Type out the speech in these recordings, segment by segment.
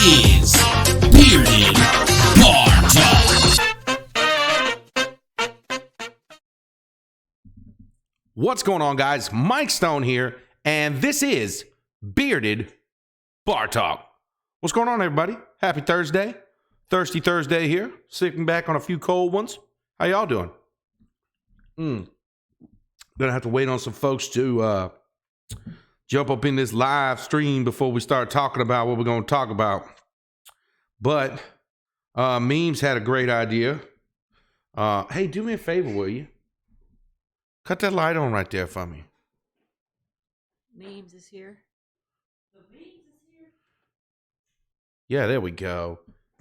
is Bearded Bar Talk. What's going on, guys? Mike Stone here, and this is Bearded Bar Talk. What's going on, everybody? Happy Thursday. Thirsty Thursday here. Sitting back on a few cold ones. How y'all doing? Gonna have to wait on some folks to jump up in this live stream before we start talking about what we're going to talk about. But Memes had a great idea. Hey, do me a favor, will you? Cut that light on right there for me. Memes is here. Yeah, there we go.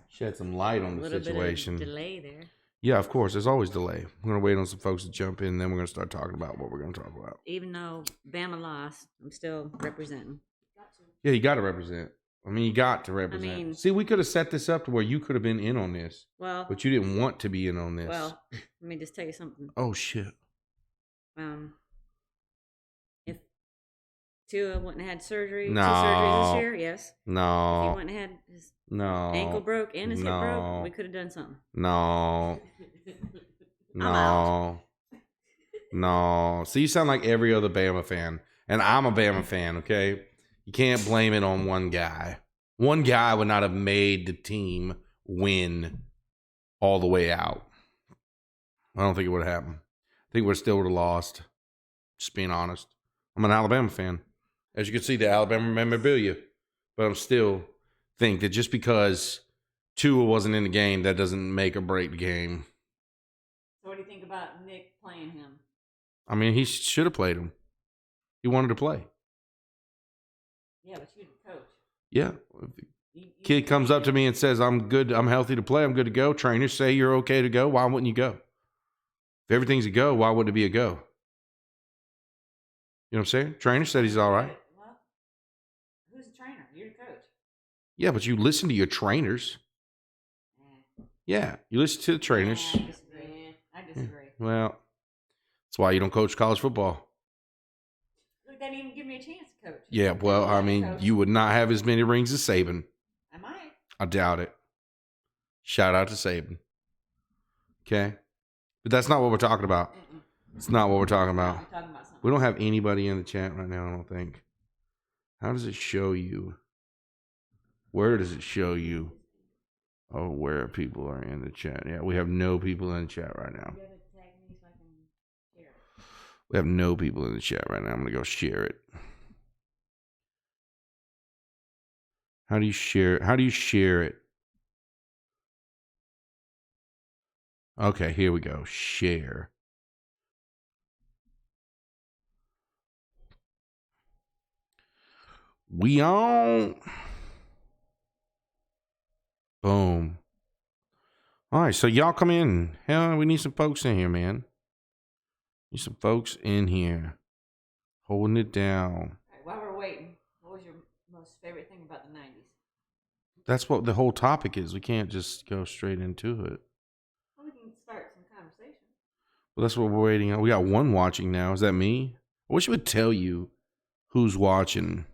Shed some light on the situation. Bit of delay there. Yeah, of course. There's always delay. We're going to wait on some folks to jump in, and then we're going to start talking about what we're going to talk about. Even though Bama lost, I'm still representing. Yeah, you got to represent. I mean, you got to represent. See, we could have set this up to where you could have been in on this. Well, but you didn't want to be in on this. Well, let me just tell you something. Oh, shit. If Tua wouldn't have had surgery, No. 2 surgeries this year, yes. No. If he wouldn't have had his ankle broke and his hip broke, we could have done something. No. I'm out. No. See, you sound like every other Bama fan. And I'm a Bama fan, okay? You can't blame it on one guy. One guy would not have made the team win all the way out. I don't think it would have happened. I think we still would have lost. Just being honest. I'm an Alabama fan. As you can see, the Alabama memorabilia. But I'm still think that just because Tua wasn't in the game, that doesn't make or break the game. So what do you think about Nick playing him? I mean, he should have played him. He wanted to play. Yeah, but you're the coach. Yeah. If the kid comes up to me and says, I'm good, I'm healthy to play, I'm good to go. Trainers say you're okay to go. Why wouldn't you go? If everything's a go, why wouldn't it be a go? You know what I'm saying? Trainer said he's all right. Well, who's the trainer? You're the coach. Yeah, but you listen to your trainers. Yeah, you listen to the trainers. I disagree. Well, that's why you don't coach college football. Look, they didn't even give me a chance to coach. Yeah, well, I mean, you would not have as many rings as Saban. I might. I doubt it. Shout out to Saban. Okay? But that's not what we're talking about. It's not what we're talking about. I'm talking about something. We don't have anybody in the chat right now, I don't think. How does it show you? Where does it show you? Oh, where people are in the chat. Yeah, we have no people in the chat right now. We have no people in the chat right now. I'm going to go share it. How do you share it? How do you share it? Okay, here we go. Share. We on. Boom. All right, so y'all come in. Hell, we need some folks in here, man. Need some folks in here. Holding it down. All right, while we're waiting, what was your most favorite thing about the 90s? That's what the whole topic is. We can't just go straight into it. Well, we can start some conversation. Well, that's what we're waiting on. We got one watching now. Is that me? I wish it would tell you who's watching.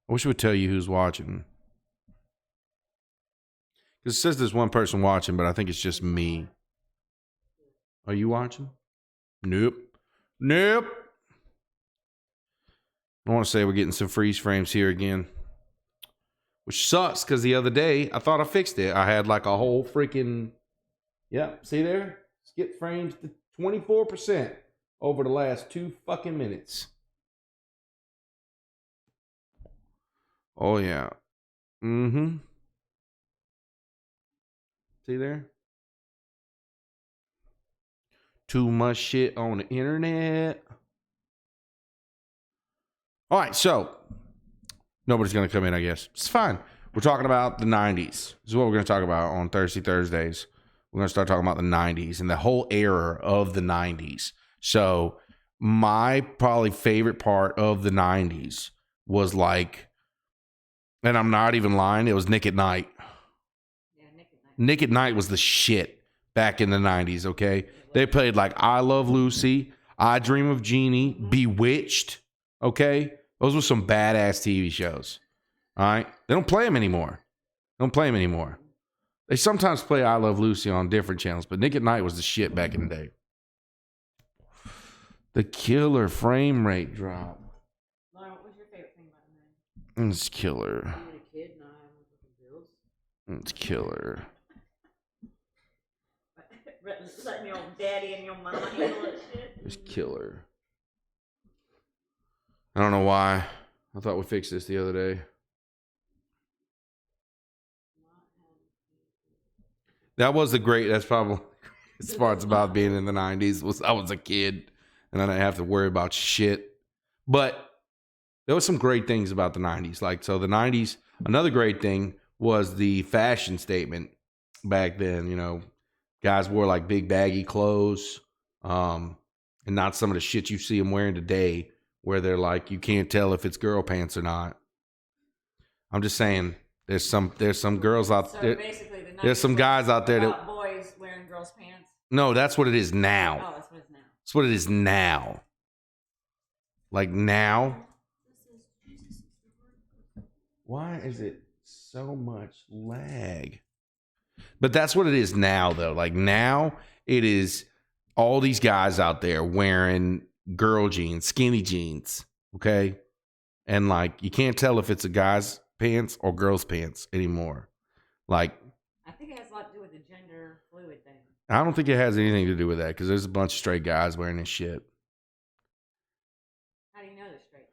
I wish it would tell you who's watching. Because it says there's one person watching, but I think it's just me. Are you watching? Nope. I want to say we're getting some freeze frames here again. Which sucks because the other day I thought I fixed it. I had like a whole freaking... Yep, see there? Skip frames to 24% over the last 2 fucking minutes. Oh, yeah. Mm-hmm. See there? Too much shit on the internet. All right, so nobody's going to come in, I guess. It's fine. We're talking about the 90s. This is what we're going to talk about on Thirsty Thursdays. We're going to start talking about the 90s and the whole era of the 90s. So my probably favorite part of the 90s was like, and I'm not even lying, it was Nick at Night. Yeah, Nick at Night. Nick at Night was the shit back in the 90s, okay? They played like I Love Lucy, I Dream of Jeannie, Bewitched, okay? Those were some badass TV shows. All right? They don't play them anymore. They sometimes play I Love Lucy on different channels, but Nick at Night was the shit back in the day. The killer frame rate drop. Lauren, what was your favorite thing about the 90s? It's killer. Being a kid, not having fucking bills. It's killer. Letting your daddy and your mama handle that shit. It's killer. I don't know why. I thought we fixed this the other day. That was that's probably the parts about being in the 90s. I was a kid and I didn't have to worry about shit. But there was some great things about the 90s. Like, so the 90s, another great thing was the fashion statement back then. You know, guys wore like big baggy clothes, and not some of the shit you see them wearing today where they're like, you can't tell if it's girl pants or not. I'm just saying, there's some girls out there. Basically, There's some guys out there that boys wearing girls' pants. No, that's what it is now. Oh, that's what it's now. That's what it is now. Like now. Why is it so much lag? But that's what it is now, though. Like now, it is all these guys out there wearing girl jeans, skinny jeans, okay? And like, you can't tell if it's a guy's pants or girl's pants anymore. Like, I think it has a lot to do with the gender fluid thing. I don't think it has anything to do with that because there's a bunch of straight guys wearing this shit. How do you know they're straight?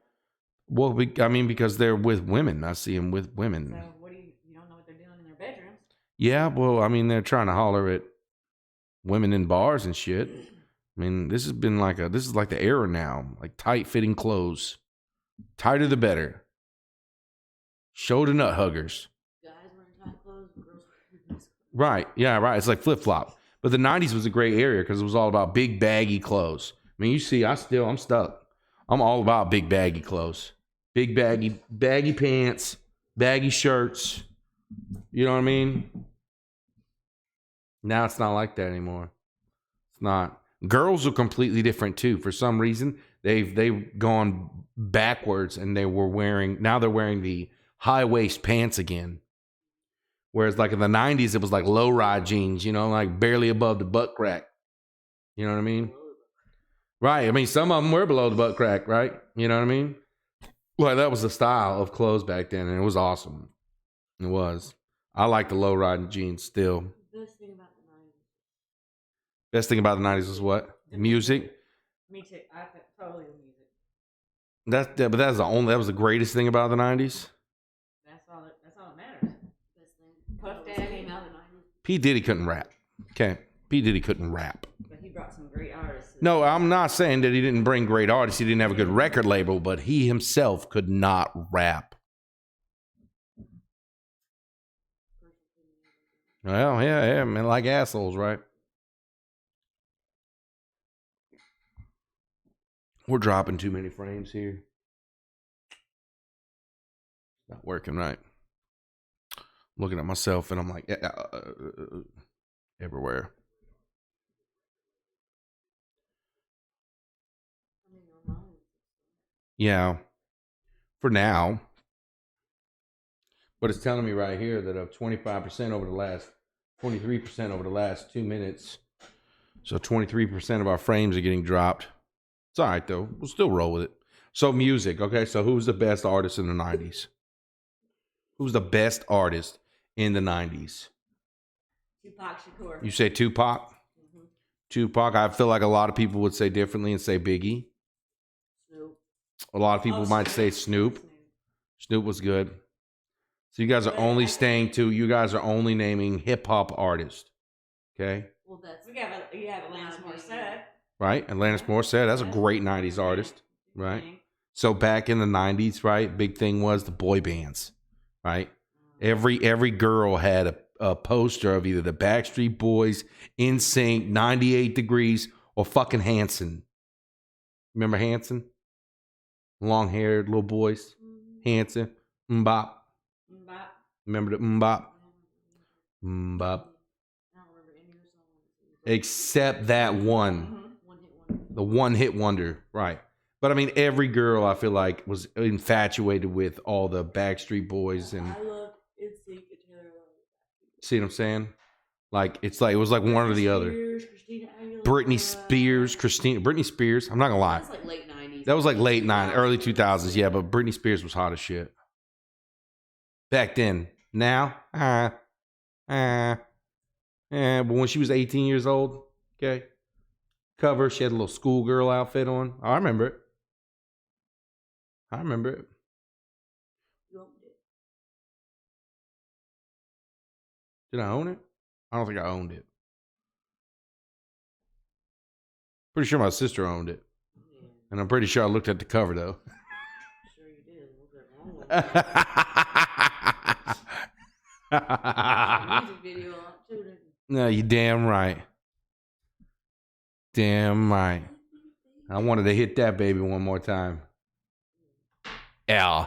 Well, I mean, because they're with women. I see them with women. So what do you don't know what they're doing in their bedrooms? Yeah, well, I mean, they're trying to holler at women in bars and shit. I mean, this is like the era now. Like tight fitting clothes. Tighter the better. Show the nut huggers. Guys wearing tight clothes, girls wearing clothes. Right. Yeah, right. It's like flip flop. But the 90s was a great area because it was all about big baggy clothes. I mean, you see, I'm stuck. I'm all about big baggy clothes. Big baggy pants, baggy shirts. You know what I mean? Now it's not like that anymore. It's not. Girls are completely different too. For some reason, they've gone backwards and they're wearing the high waist pants again. Whereas like in the 90s, it was like low ride jeans, you know, like barely above the butt crack. You know what I mean? Right. I mean, some of them were below the butt crack, right? You know what I mean? Like that was the style of clothes back then, and it was awesome. It was. I like the low ride jeans still. Best thing about the 90s. Best thing about the 90s was what? Music. Me too. I totally the music. But that was the greatest thing about the 90s. That's all that matters. Best thing. Puff Daddy came out in the 90s. P. Diddy couldn't rap. Okay. P. Diddy couldn't rap. But he brought some great artists. No, I'm not saying that he didn't bring great artists. He didn't have a good record label, but he himself could not rap. Well, yeah, man, like assholes, right? We're dropping too many frames here. It's not working right. I'm looking at myself and I'm like, everywhere. Yeah, for now. But it's telling me right here that of 23% over the last 2 minutes. So 23% of our frames are getting dropped. It's all right, though. We'll still roll with it. So music, okay? So who's the best artist in the 90s? Who's the best artist in the 90s? Tupac Shakur. You say Tupac? Mm-hmm. Tupac. I feel like a lot of people would say differently and say Biggie. Snoop. A lot of people might say Snoop. Snoop was good. So you guys are only naming hip hop artists. Okay? Well, you have Alanis Morissette. Right? Alanis Morissette, that's a great 90s artist. Right? So back in the 90s, right, big thing was the boy bands. Right? Every girl had a poster of either the Backstreet Boys, NSYNC, 98 Degrees, or fucking Hanson. Remember Hanson? Long-haired little boys. Hanson. Mbop. Remember the Mbop? Mbop. Except that one. The one-hit wonder. Right. But I mean, every girl I feel like was infatuated with all the Backstreet Boys and. I love NSYNC and Taylor. See what I'm saying? Like it's like it was like one or the other. Britney Spears, Britney Spears. I'm not gonna lie. That was like late 90s. That was like late 90s, early 2000s. Yeah, but Britney Spears was hot as shit back then. Now, but when she was 18 years old, okay, cover, she had a little schoolgirl outfit on. I remember it. Did I own it? I don't think I owned it. Pretty sure my sister owned it. And I'm pretty sure I looked at the cover, though. Sure you did. Music video on too, didn't you? No, you damn right. Damn right. I wanted to hit that baby one more time. Yeah.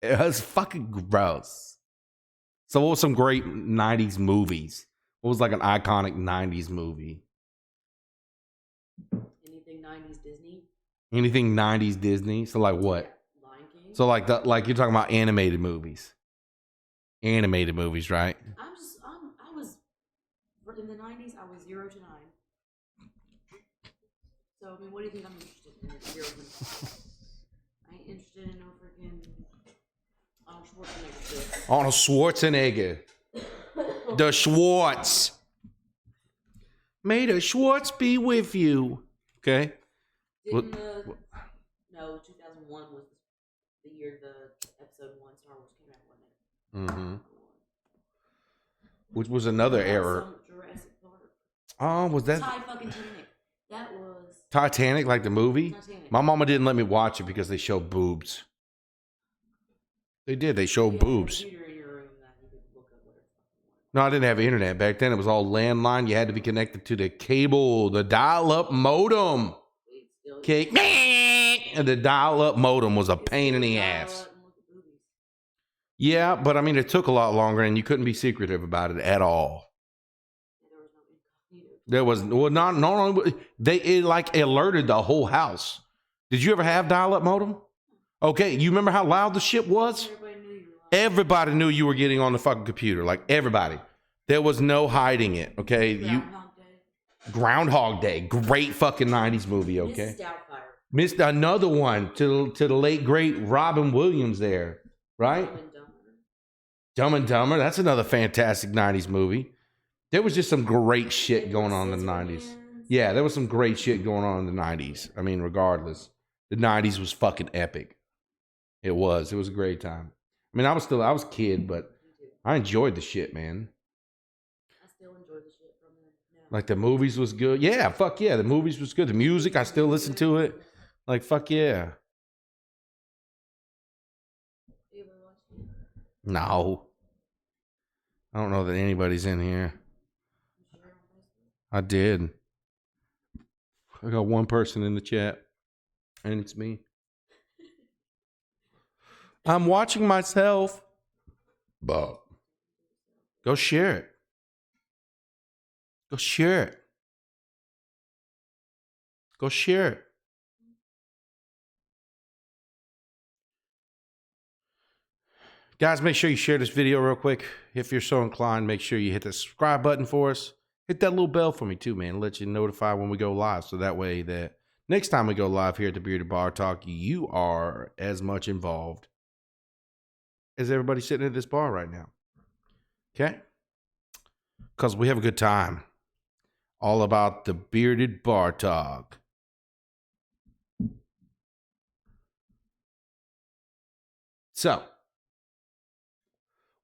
It was fucking gross. So what was some great 90s movies? What was like an iconic 90s movie? Anything 90s Disney? So like what? Yeah. Lion King. So like you're talking about animated movies. Animated movies, right? I was in the 90s. I was 0 to 9. So I mean, what do you think I'm interested in? 0 to 9. I ain't interested in no freaking Arnold Schwarzenegger. The Schwartz. May the Schwartz be with you. Okay. No, 2001 was the year the episode 1 Star Wars came out, wasn't it? Mm-hmm. Which was another error. Jurassic Park. Oh, was that Titanic? That was Titanic, like the movie? Titanic. My mama didn't let me watch it because they showed boobs. They did. They showed boobs. No, I didn't have internet back then. It was all landline. You had to be connected to the cable, the dial-up modem. Okay, and the dial-up modem was a pain in the ass. Yeah, but I mean, it took a lot longer, and you couldn't be secretive about it at all. There was not only it like alerted the whole house. Did you ever have dial-up modem? Okay, you remember how loud the shit was? Everybody knew you were getting on the fucking computer. Like everybody, there was no hiding it. Okay, Groundhog Day, great fucking 90s movie. Okay, missed another one to the late great Robin Williams there, right? Dumb and Dumber. That's another fantastic 90s movie. There was just some great shit going on in the 90s. Yeah, there was some great shit going on in the 90s. I mean, regardless, the 90s was fucking epic. It was a great time. I mean, I was a kid, but I enjoyed the shit, man. I still enjoy the shit from it now. Like the movies was good. Yeah, fuck yeah. The movies was good. The music, I still listen to it. Like, fuck yeah. No. I don't know that anybody's in here. I did. I got one person in the chat, and it's me. I'm watching myself. But go share it. Go share it. Go share it. Guys, make sure you share this video real quick. If you're so inclined, make sure you hit the subscribe button for us. Hit that little bell for me too, man. Let you notify when we go live. So that way that next time we go live here at the Bearded Bar Talk, you are as much involved as everybody sitting at this bar right now. Okay? Because we have a good time. All about the Bearded Bar Talk. So,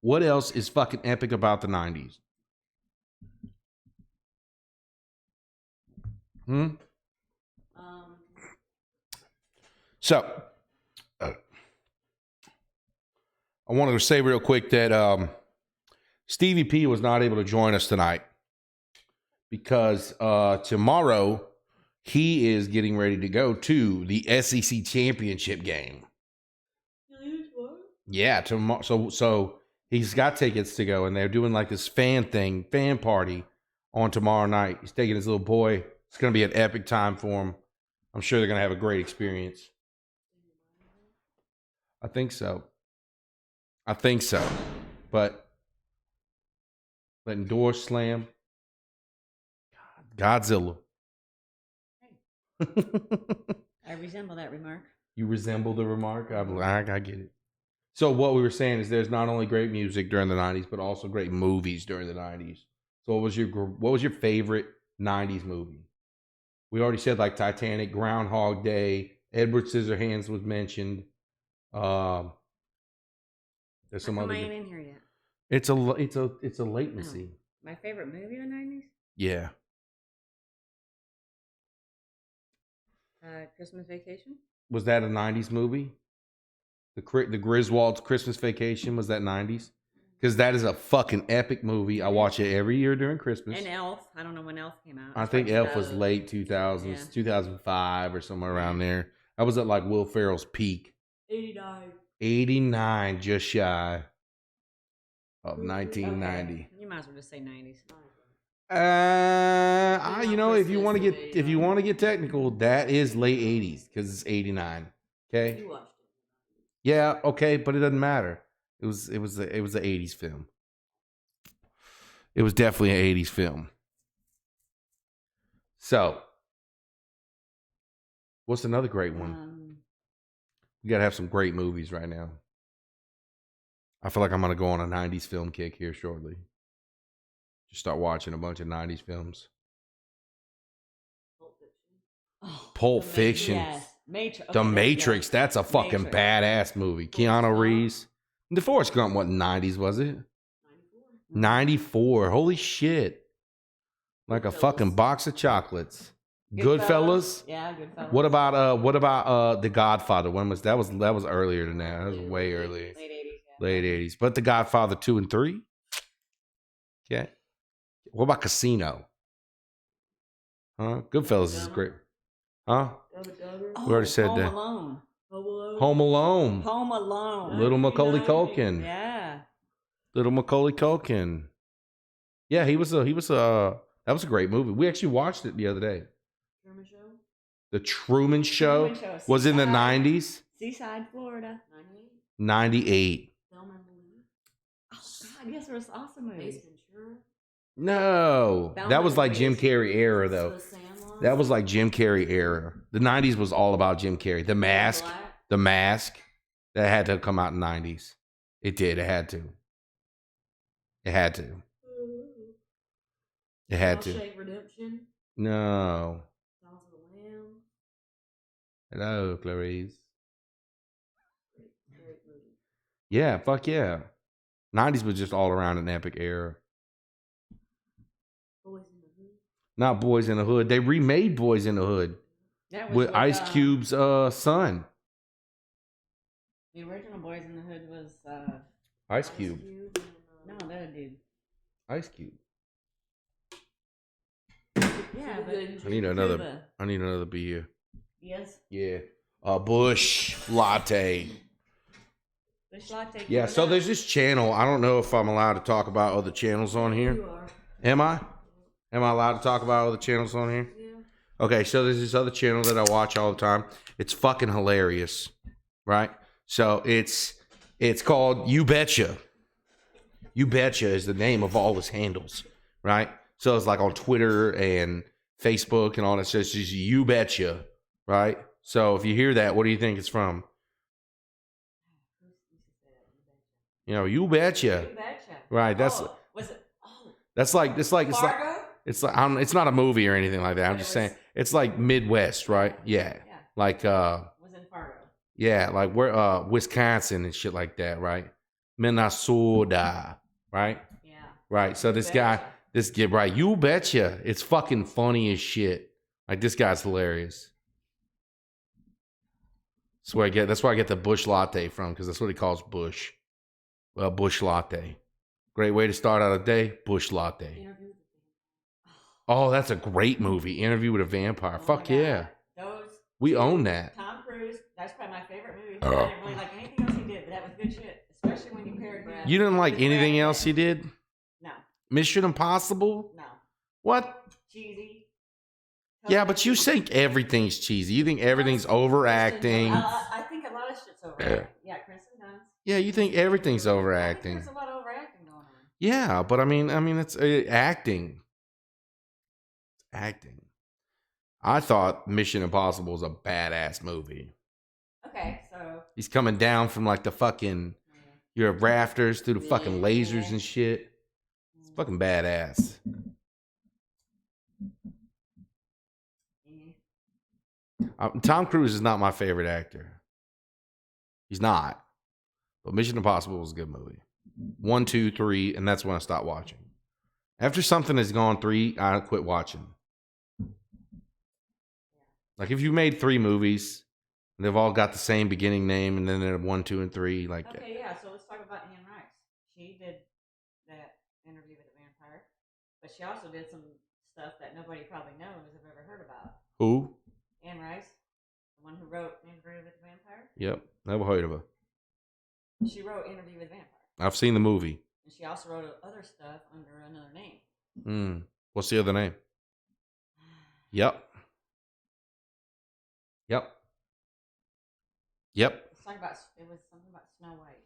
what else is fucking epic about the 90s? So, I wanted to say real quick that Stevie P was not able to join us tonight because tomorrow he is getting ready to go to the SEC championship game. Yeah, tomorrow. So he's got tickets to go, and they're doing like this fan party on tomorrow night. He's taking his little boy. It's going to be an epic time for him. I'm sure they're gonna have a great experience. I think so. But letting doors slam. Godzilla. I resemble that remark. You resemble the remark. I get it. So what we were saying is there's not only great music during the 90s, but also great movies during the 90s. So what was your favorite 90s movie? We already said like Titanic, Groundhog Day, Edward Scissorhands was mentioned. There's some How other. come I ain't in here yet? It's a latency. My favorite movie of the 90s? Yeah. Christmas Vacation? Was that a 90s movie? The Griswold's Christmas Vacation, was that 90s? Because that is a fucking epic movie. I watch it every year during Christmas. And Elf. I don't know when Elf came out. I think Elf was late 2000s, Yeah. 2005 or somewhere around there. I was at like Will Ferrell's peak. 89. 89, just shy of 1990. Okay. You might as well just say 90s. You know, if you want to get technical, that is late 80s because it's 89. Okay. You watched it. Yeah. Okay, but it doesn't matter. It was the 80s film. It was definitely an 80s film. So, what's another great one? We gotta have some great movies right now. I feel like I'm gonna go on a 90s film kick here shortly. Just start watching a bunch of 90s films. Pulp Fiction. Yes. The Matrix. That's a fucking Matrix. badass movie. Keanu Reeves. The Forrest Gump, what, 90s, was it? 94. Holy shit. Like a fucking box of chocolates. Goodfellas. Yeah, Goodfellas. What about The Godfather? When was that? Was earlier than that. That was way earlier. Late 80s. Yeah. Late 80s. But The Godfather 2 and 3? Okay. What about Casino? Huh? Goodfellas is great. Huh? We already said that. Alone. Home Alone. Home Alone. Little Macaulay Culkin. Yeah. Little Macaulay Culkin. Yeah, that was a great movie. We actually watched it the other day. Truman Show? The Truman Show Truman Show. was in the Seaside. 90s. Seaside, Florida. 98. Thelma and Louise. Oh God, yes, there was awesome movies. Ace Ventura. No. Thelma That was and like Jim Louise. Carrey era though. The Sandlot. That was like Jim Carrey era. The 90s was all about Jim Carrey. The Mask. Black. The Mask. That had to come out in the 90s. It did. It had to. It had to. It had to. Shawshank Redemption. No. Silence of the Lambs. Hello, Clarice. Great movie. Yeah, fuck yeah. 90s was just all around an epic era. Boys in the Hood. Not Boys in the Hood. They remade Boys in the Hood That was with Ice Cube's son. The original Boys in the Hood was Ice Cube. no, that dude. Ice Cube. Yeah, but I need another beer. Yes. Yeah. A Bush latte. Bush latte. Yeah, so there's this channel. I don't know if I'm allowed to talk about other channels on here. You are. Am I? Am I allowed to talk about other channels on here? Yeah. Okay, so there's this other channel that I watch all the time. It's fucking hilarious, right? So it's called You Betcha. You Betcha is the name of all his handles, right? So it's like on Twitter and Facebook and all that. So it's just You Betcha, right? So if you hear that, what do you think it's from? You know, You Betcha. You betcha. Right, that's Oh, was it? Oh, that's like it's like Fargo? it's not a movie or anything like that. I'm But just it was- saying it's like Midwest, right? Yeah. Yeah. Like Was in Fargo. yeah, like we're Wisconsin and shit like that, right? Minnesota, right? Yeah. Right. So this guy, right, You Betcha. It's fucking funny as shit. Like this guy's hilarious. That's where I get the Bush latte from, because that's what he calls Bush. Well, Bush latte. Great way to start out a day, Bush latte. Interview with the Oh, that's a great movie. Interview with a Vampire. Oh Fuck my God. yeah. Those. We two, own that. Tom Cruise. That's probably my favorite movie. I didn't really like anything else he did, but that was good shit. Especially when you paired Brad. You didn't like with anything Brad else he Pitt. did? No. Mission Impossible? No. What? Cheesy. Yeah, but you think everything's cheesy. You think everything's overacting. I think a lot of shit's overacting. Yeah, Kristen Dunst. Yeah, you think everything's I think overacting. there's a lot of overacting going on. Yeah, but I mean, it's acting. Acting. I thought Mission Impossible was a badass movie. Okay, so He's coming down from like the fucking your rafters through the fucking lasers and shit. It's fucking badass. Tom Cruise is not my favorite actor. He's not. But Mission Impossible was a good movie. 1, 2, 3, and that's when I stopped watching. After something has gone 3, I quit watching. Like if you made 3 movies, and they've all got the same beginning name, and then they're 1, 2, and 3. Like okay, yeah. So let's talk about Anne Rice. She did that Interview with the Vampire, but she also did some stuff that nobody probably knows have ever heard about. who? Anne Rice, the one who wrote Interview with the Vampire. Yep, never heard of her. She wrote Interview with the Vampire, I've seen the movie. and she also wrote other stuff under another name. What's the other name? Yep. Yep. Yep. Let's talk about. It was something about Snow White.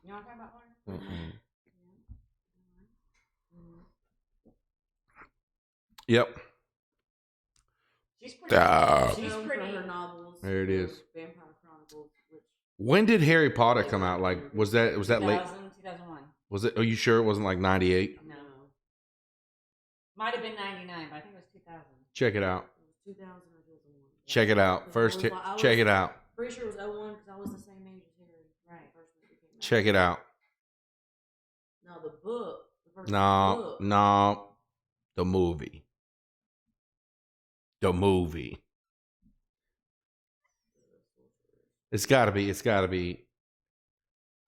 You know what I'm talking about, Lauren? Mm-mm. Yep. She's pretty. She's Known pretty. for her novels. There it is. Vampire Chronicles. Which When did Harry Potter come out? Like, was that late? 2001. Was it? Are you sure it wasn't like 98? No. Might have been 99, but I think it was 2000. Check it out. it was 2000 or 2001. Check it out. First, check it out. Pretty sure it was 01 because I was the same age as Harry. Right. First movie came out. Check it out. No, the book. The first No, book. no, the movie. The movie. It's gotta be. It's gotta be.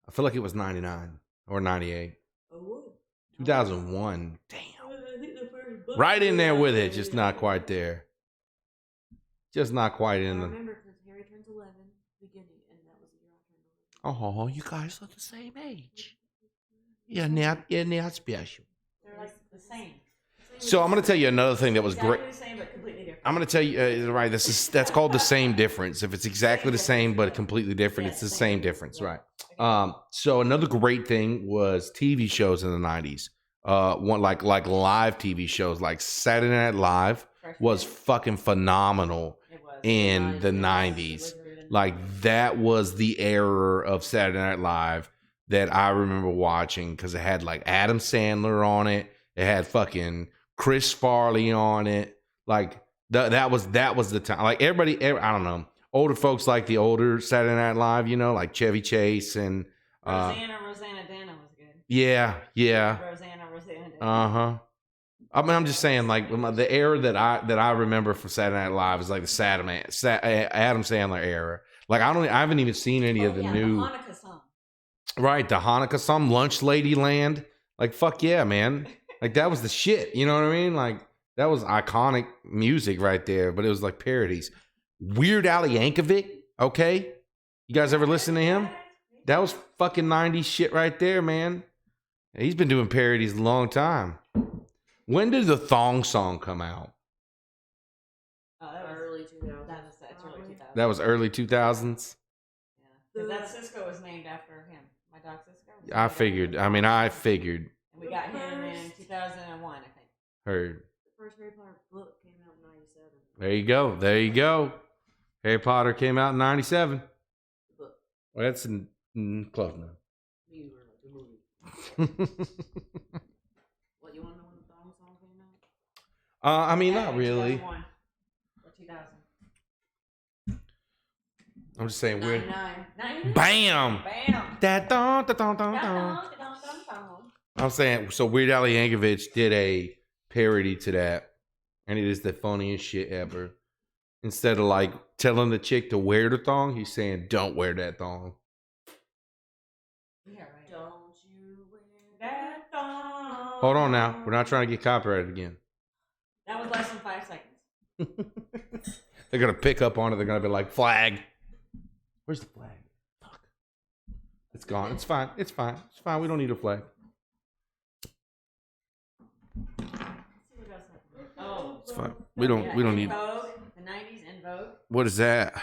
I feel like it was 99 or 98. Oh, what? 2001. Damn. I think the first book Right in there was with it, 99. just not quite there. Just not quite I in the. remember because Harry turns 11 beginning, and that was the year I turned 11. Oh, you guys are the same age. You're not special. They're like the same. So I'm gonna tell you another thing that was great. Exactly the same, but completely different. I'm gonna tell you right. That's called the same difference. If it's exactly the same but completely different, it's the same difference, right? So another great thing was TV shows in the '90s. One like live TV shows, like Saturday Night Live was fucking phenomenal It was. in the '90s. Like that was the era of Saturday Night Live that I remember watching because it had like Adam Sandler on it. It had fucking Chris Farley on it. Like that was the time. Like everybody, I don't know. Older folks like the older Saturday Night Live, you know, like Chevy Chase and Rosanna Dana was good. yeah. Rosanna Dana. Uh-huh. I mean, I'm just saying, like the era that I remember from Saturday Night Live is like the Adam Sandler era. Like I haven't even seen any of the new. The Hanukkah song. Right, the Hanukkah song, Lunch Lady Land. Like, fuck yeah, man. Like, that was the shit. You know what I mean? Like, that was iconic music right there, but it was like parodies. Weird Al Yankovic, okay? You guys ever listen to him? That was fucking 90s shit right there, man. He's been doing parodies a long time. When did the Thong Song come out? Oh, that was Early 2000s. That's early 2000s. That was early 2000s. Yeah. 'Cause that Cisco was named after him. My dog Cisco. was I named figured. after him. I mean, I figured. And we got him in 2001, I think. Heard. The first Harry Potter book came out in 97. There you go. There you go. Harry Potter came out in 97. The book. Well, that's close enough. You were like the movie. What, you want to know when the Thong Song came out? I mean, Yeah, not in really. 2001 or 2000. I'm just saying weird. 99. 99? Bam! Bam! That dun, dun, dun, dun, dun. Dun-dun-dun-dun-dun. I'm saying, so Weird Al Yankovic did a parody to that, and it is the funniest shit ever. Instead of like telling the chick to wear the thong, he's saying, "Don't wear that thong." Yeah, right. Don't you wear That thong. Hold on now, we're not trying to get copyrighted again. That was less than 5 seconds. They're gonna pick up on it. They're gonna be like, "Flag." Where's the flag? Fuck. It's gone. It's fine. It's fine. It's fine. We don't need a flag. Let's see what else happened. Oh, fuck. We don't need. Vogue, the 90s in Vogue. What is that? Vogue.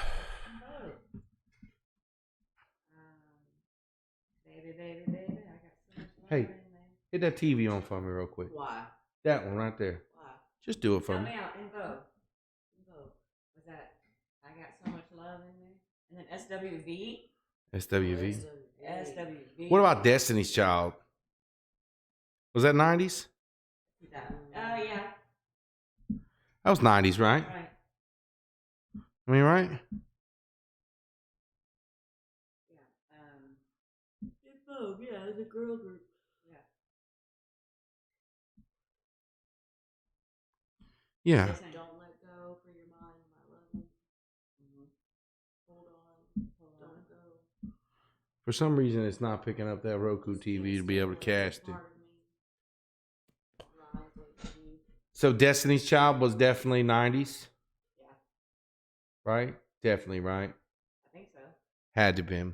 Baby, baby, baby, I got so much love Hey. in me. Hit that TV on for me real quick. Why? That one right there. Why? Just do it for Help me. me out, in Vogue. Vogue. Was that I got so much love in me? And then SWV. SWV. SWV. What about Destiny's Child? Was that 90s? Oh, yeah. That was 90s, right? Right. I mean, right? Yeah. Vogue, yeah, it's a girl group. Yeah. They sang, Don't let go for your mind, my love. mhm, Hold on, hold on. don't go. For some reason, it's not picking up that Roku TV to be able to cast it. Part of me. Rise like you. So Destiny's Child was definitely 90s, Yeah, right? Definitely, right? I think so. Had to be.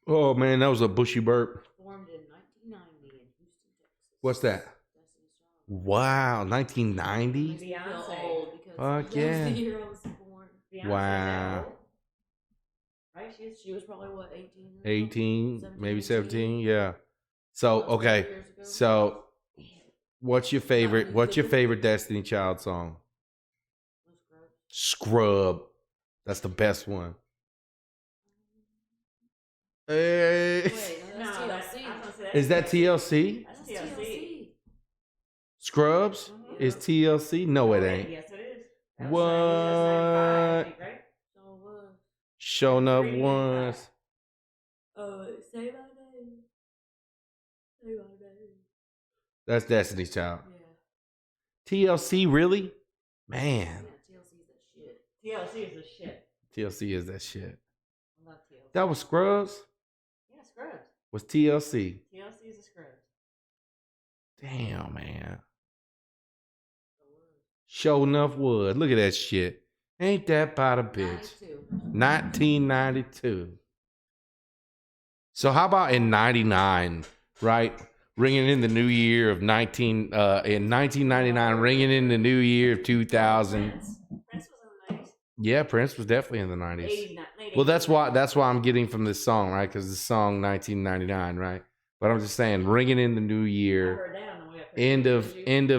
Oh man, that was a bushy burp. Formed in 1990 in Houston, Texas. What's that? Destiny's Child. Wow, 1990? Beyonce. I feel old because Fuck that yeah. was the year I was born. Beyonce's Wow. that old? Right? She was probably what, 18? or something? 18, 17, maybe 18? 17, yeah. So, About 20 okay. years ago. So, what's your favorite Destiny Child song? What's gross? Scrub. That's the best one. Hey. Wait, no, No, that's that's, TLC. I was gonna say Is that TLC? That's That's TLC. TLC. Scrubs Mhm. is TLC? No, it Oh, ain't. Yes, it is. That was What? 95, I think, right? So it was. Showing up Pretty once. Say my name. Say my name. That's Destiny's Child. Yeah. TLC, really? Yeah, Man, TLC's that shit. TLC is the shit. TLC is that shit. I love TLC. That was Scrubs? Yeah, Scrubs. Was TLC? TLC is the Scrubs. Damn, man. So it was. Show enough wood. Look at that shit. Ain't that about a bitch? 92. 1992. So how about in 99, right? Ringing in the new year of in 1999, ringing in the new year of 2000. Prince. Prince was in the 90s. Yeah, Prince was definitely in the 90s. 80s, late Well, 80s. that's why I'm getting from this song, right? Because the song 1999, right? But I'm just saying, ringing in the new I year, heard that on the way up there. end of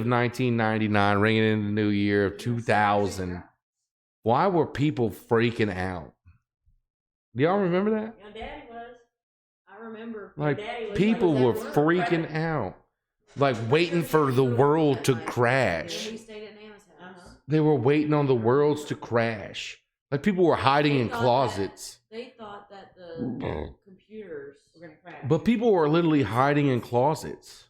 1999, ringing in the new year of 2000. Why were people freaking out? Do y'all remember that? Your daddy was. I remember. Like, daddy was people like, were "Is that freaking out, like waiting for the world to crash. When we stayed at Nana's house. Uh-huh. They were waiting on the worlds to crash. Like people were hiding in closets. They thought that the computers. We're gonna crash. But people were literally hiding in closets.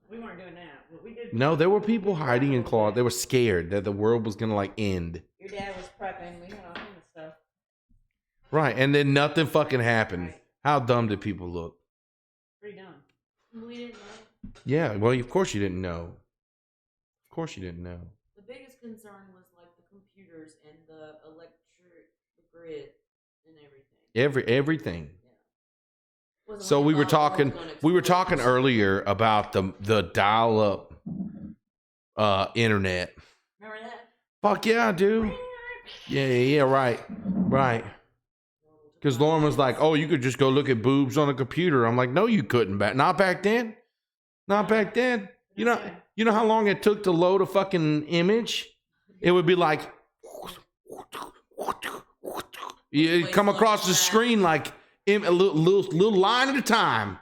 we weren't doing that. But we did. No, there were people hiding in closets. They were scared that the world was gonna like end. Your dad was prepping. We had all kinds of stuff. Right, and then nothing fucking happened. Right. How dumb did people look? Pretty dumb. We didn't know. Yeah, well, of course you didn't know. Of course you didn't know. The biggest concern was like the computers and the grid, and everything. Everything. Yeah. Wasn't So like we were the world was talking gonna we were explode. talking earlier about the dial up internet. Remember that? Fuck yeah, dude. Yeah, right. Because Lauren was like, "Oh, you could just go look at boobs on a computer." I'm like, "No, you couldn't. Not back then. Not back then. You know how long it took to load a fucking image? It would be like you come across the screen like a little line at a time.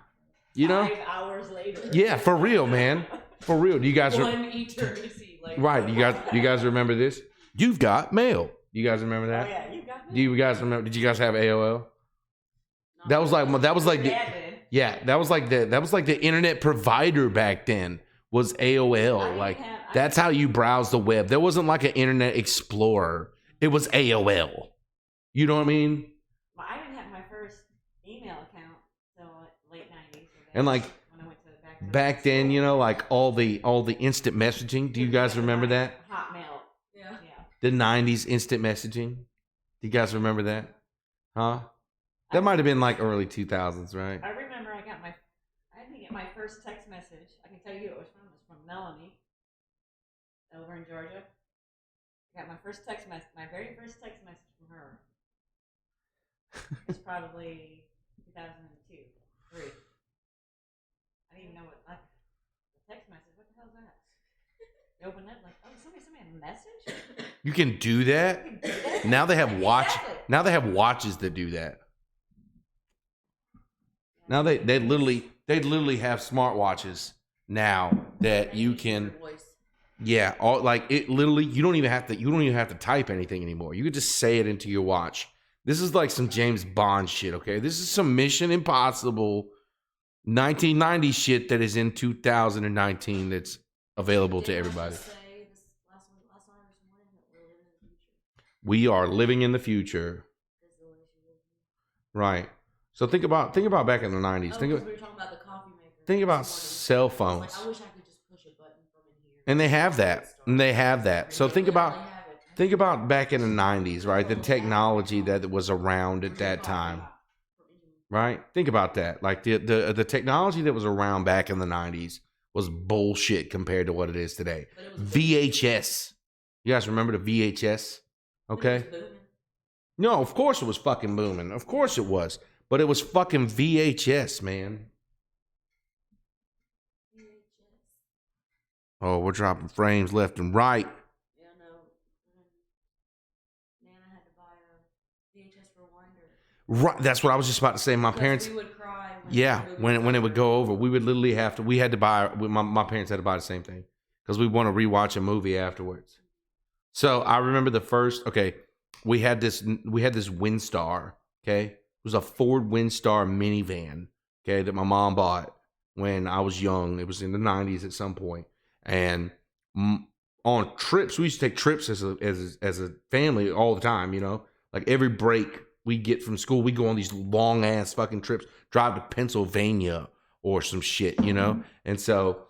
You know? 5 hours later. Yeah, for real, man. For real. Do you guys One eternity. Like, right? You guys remember this? You've got mail. You guys remember Oh that? yeah, you got me. Do you guys remember? Did you guys have AOL? That was like the, Dad did. yeah, that was like the internet provider back then was AOL. Like that's how you browse the web. There wasn't like an internet explorer. It was AOL. You know what I mean? Well, I didn't have my first email account till late 90s. And like when I went to back then, you know, like all the instant messaging. Do you guys remember that? Hotmail. Yeah. Yeah. The 90s instant messaging. Do you guys remember that? Huh? That might have been like early 2000s, right? I remember I got my first text message. I can tell you who it was from. It was from Melanie over in Georgia. I got my first text message. My very first text message from her. It's probably 2002, 3. I didn't even know what the text message. What the hell is that? You open it like, oh, somebody sent me a message. You can do that. You can do that? Now they have Exactly. Now they have watches that do that. Now they literally have smartwatches now that you can. Voice. Yeah, all like it. Literally, you don't even have to type anything anymore. You could just say it into your watch. This is like some James Bond shit. Okay, this is some Mission Impossible 1990 shit that is in 2019. That's available to everybody. We are living in the future. Right. So think about back in the 90s. We were talking about the coffee maker. Think about This morning. cell I was phones. like, I wish I could just push a button from in here. And they have that. And they have that. So They think literally about have it. think about back in the 90s, right? The technology that was around at that time. Right? Think about that. Like the technology that was around back in the 90s was bullshit compared to what it is today. But it was VHS. You guys remember the VHS? Okay? It was booming. No, of course it was fucking booming. Of course it was. But it was fucking VHS, man. Oh, we're dropping frames left and right. Yeah, no. Nana had to buy a VHS rewinder. Right. That's what I was just about to say. My Because parents, we would cry yeah, the movie when it was would go over, we would literally have to. We had to buy. My parents had to buy the same thing because we want to rewatch a movie afterwards. So I remember the first. Okay, we had this Windstar. Okay, it was a Ford Windstar minivan. Okay, that my mom bought when I was young. It was in the 90s at some point. And on trips, we used to take trips as a family all the time. You know, like every break we get from school, we go on these long ass fucking trips, drive to Pennsylvania or some shit. You know, and so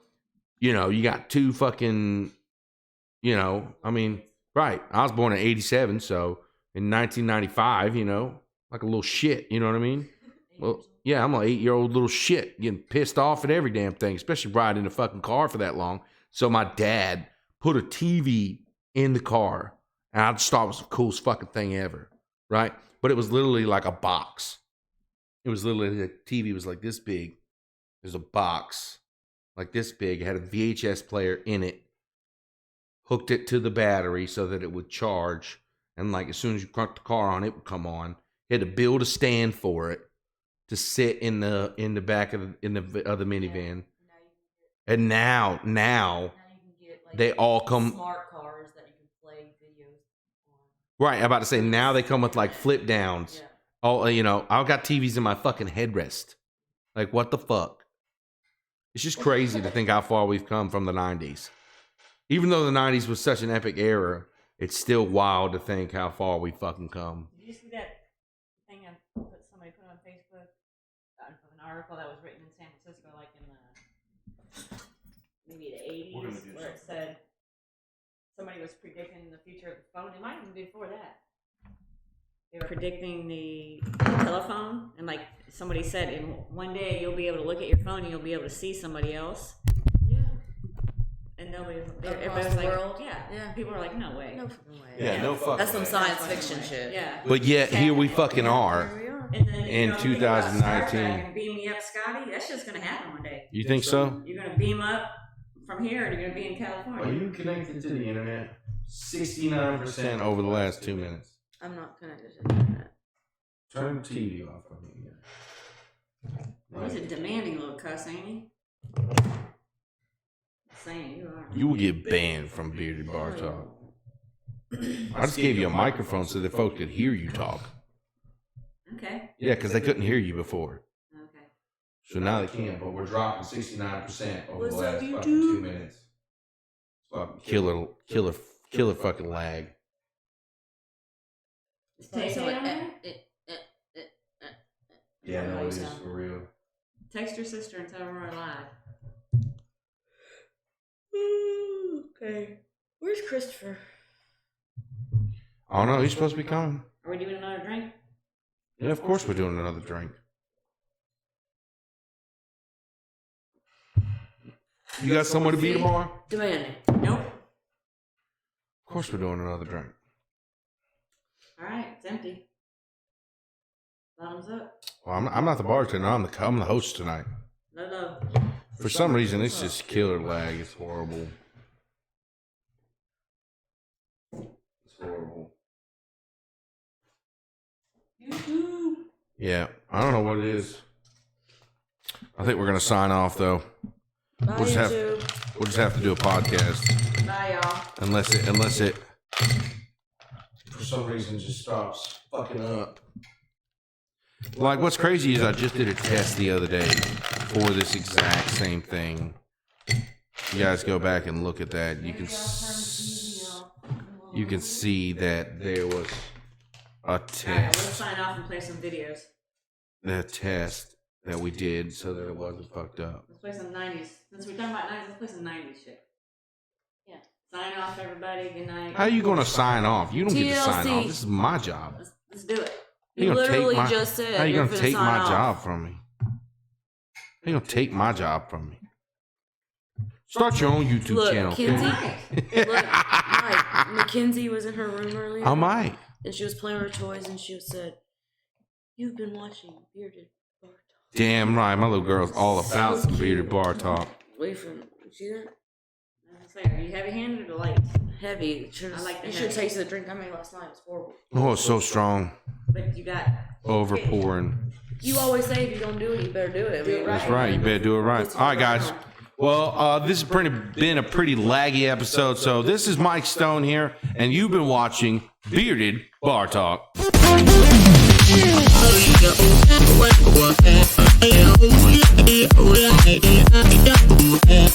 you know you got two fucking, you know, I mean, right? I was born in '87, so in 1995, you know, like a little shit. You know what I mean? Well, yeah, I'm an 8-year-old little shit getting pissed off at every damn thing, especially riding in a fucking car for that long. So my dad put a TV in the car, and I just thought it was the coolest fucking thing ever, right? But it was literally like a box. It was literally, the TV was like this big. There's a box like this big. It had a VHS player in it, hooked it to the battery so that it would charge, and like as soon as you cranked the car on, it would come on. You had to build a stand for it to sit in the back of the minivan. And now you can get like they all come smart cars that you can play videos on. right. I'm about to say now they come with like flip downs. Yeah. Oh, you know, I've got TVs in my fucking headrest. Like what the fuck? It's just crazy to think how far we've come from the 90s. Even though the 90s was such an epic era, it's still wild to think how far we fucking come. Did you see that thing somebody put on Facebook? An article that was written in San Francisco, like in the maybe the 80s, where it said somebody was predicting the future of the phone. It might even be before that. They were predicting the telephone, and like somebody said, in one day you'll be able to look at your phone and you'll be able to see somebody else. Yeah. And nobody, Across everybody was the like, world? yeah. Yeah. People were like, no way. No fucking way. Yeah, no fucking That's some way. science fiction shit. Yeah. But yet here we fucking are. Here we are. And then, In you know, think about Star 2019. Trek and beam me up, Scotty. That shit's gonna happen one day. You think so? You're gonna beam up from here, and you're gonna be in California. Are you connected to the internet? 69% over the last 2 minutes. I'm not connected to the internet. Turn the TV off on me. Well, he's a demanding little cuss, ain't he? Saying you are. You will get banned from Bearded Bar Talk. I just gave you a microphone so that folks could hear you talk. Okay. Yeah, because they couldn't hear you before. Okay. So now they can, but we're dropping 69% over What's the up, last fucking YouTube? 2 minutes. Fucking killer fucking lag. Is Tay Tay on there? Yeah, no, it is for real. Text your sister and tell her we're live. Okay. Where's Christopher? Oh no, he's supposed to be coming. Are we doing another drink? Yeah, of course we're doing another drink. You got somewhere to be tomorrow? Demanding. Nope. Of course we're doing another drink. All right, it's empty. Bottoms up. Well, I'm not the bartender. I'm the host tonight. No. For some reason, it's just killer lag. It's horrible. It's horrible. Yeah, I don't know what it is. I think we're gonna sign off though. Bye, We'll just have- YouTube. We'll just have to do a podcast Bye, y'all. unless it for some reason just stops fucking up. Like what's crazy is I just did a test the other day for this exact same thing. You guys go back and look at that. You can see that there was a All right, let's test. sign off and play some videos. The test that we did so that it wasn't fucked up. Let's play some 90s. Since we're talking about 90s, let's play some 90s shit. Yeah. Sign off, everybody. Good night. How you gonna sign off? You don't get to sign TLC. off. This is my job. Let's do it. You You gonna take literally my- just said How you you're gonna finna take sign my off. job from me? How you gonna take my job from me? Start your own YouTube Look, channel. Kinsey. kid. Look, Mike, Mackenzie was in her room earlier. I might. And she was playing with her toys, and she said, "You've been watching Bearded Bar Talk." Damn right, my little girl's all about So some cute. bearded bar talk. Wait for see that? I was gonna say, are you heavy-handed or light? Heavy. I like the you should have heavy. tasted the drink I made last night. It's horrible. Oh, it's so strong. But you got Over pouring. You always say if you're gonna do it, you better do it. I mean, That's right. You better do it right. All right, guys. Well, this has been a pretty laggy episode. So this is Mike Stone here, and you've been watching Bearded Bar Talk. Yeah.